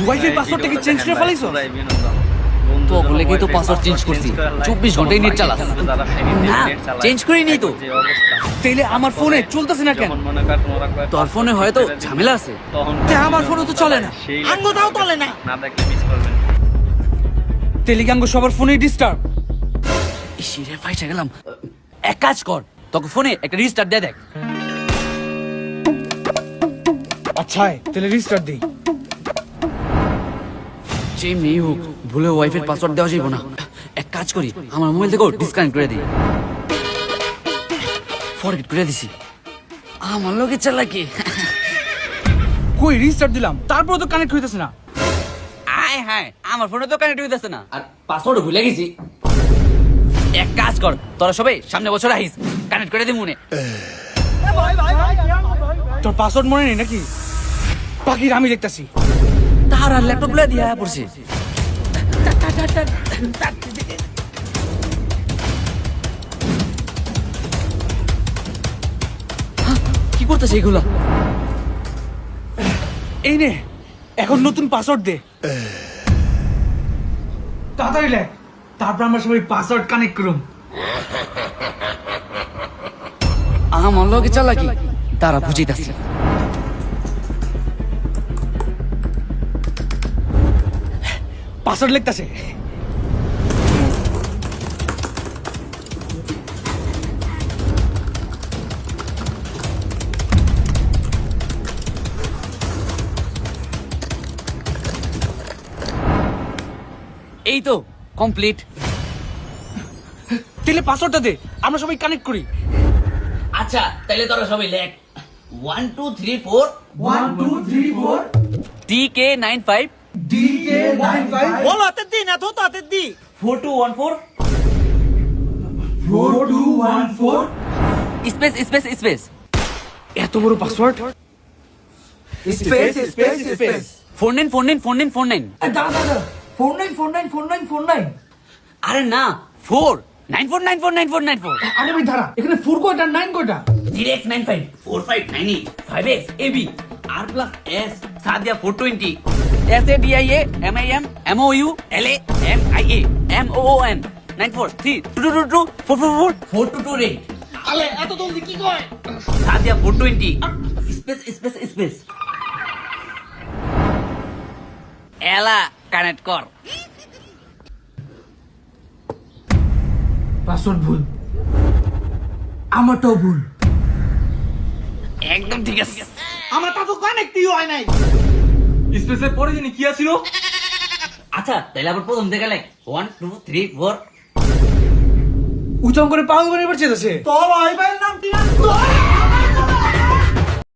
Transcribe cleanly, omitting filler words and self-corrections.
Wifi পাসওয়ার্ডটা কি change করে ফেলাইছো? তো বলে কি তো পাসওয়ার্ড চেঞ্জ করছি, 24 ঘন্টায় নেট চালাস না? চেঞ্জ করিনি তো। তাইলে আমার ফোনে চলতেছে না কেন? তোর ফোনে হয়তো ঝামেলা আছে। আমার ফোনে তো চলে না, আঙ্গুটাও চলে না। তাইলে কি আঙ্গু সবার ফোনেই ডিস্টার্ব? ইসিরে ফাইসা গেলাম। এক কাজ কর, তোকে ফোনে একটা রিস্টার্ট দিয়ে দেখ। আচ্ছা তাহলে রিস্টার্ট দেই। যে মেয়ে হোক ভুলে ওয়াইফের পাসওয়ার্ড দেওয়া যাইব না। এক কাজ করি, আমার মোবাইল থেকে ডিসকানেক্ট করে দিই। ফরগেট করে দিছি। আমার লোকে চালাকি। কই রিস্টার্ট দিলাম, তারপর তো কানেক্ট হইতেছে না। আয় হায়, আমার ফোনে তো কানেক্ট হইতেছে না, আর পাসওয়ার্ডও ভুলে গেছি। এক কাজ কর, তোরা সবাই সামনে বছর আইস, কানেক্ট করে দিই মনে। তোর পাসওয়ার্ড মনে নেই নাকি? বাকির আমি দেখতাছি। তার আর ল্যাপটপ গুলো দিয়া পড়ছে। কি করতেছে এগুলা? এই নে, এখন নতুন পাসওয়ার্ড দে। তাড়াতাড়ি লেখ, তারপর আমরা সবাই পাসওয়ার্ড কানেক্ট করুম। আমার লোকে চালাকি, তারা বুঝিতেছে। পাসওয়ার্ড লিখতাছে। এই তো কমপ্লিট। তাহলে পাসওয়ার্ডটা দে, আমরা সবাই কানেক্ট করি। আচ্ছা তাহলে তোরা সবাই লেখ 1 2 3 4 1 2 3 4 DK95 DK95 বলো হাতের দি না তো হাতের দি 4214 4214 স্পেস স্পেস স্পেস। এত বড় পাসওয়ার্ড? Space space space 49494949। দাঁড়া দাঁড়া 49494949 আরে না 4 94949494। আরে ভাই দাঁড়া, এখানে 4 কয়টা 9 কয়টা? 3x95 4598 5x AB R plus S Sadia 420 SADIA MIM MOU LA MIA MOON 943 222 444 422 রে। আলে এত জলদি কি কয়? Sadia 420 space space space. এলা কানেক্ট কর। পাসওয়ার্ড ভুল, আমারটাও ভুল। একদম ঠিক আছে। আমরা তা তো কানেক্টই হয় নাই। স্পেসের পরে জানি কি আছিল? আচ্ছা তাহলে আবার প্রথম থেকে লেখ 1 2 3 4। উচ্চারণ করে পাগল বানিয়ে পারছে। তোর ওয়াইফাইয়ের নাম কি না?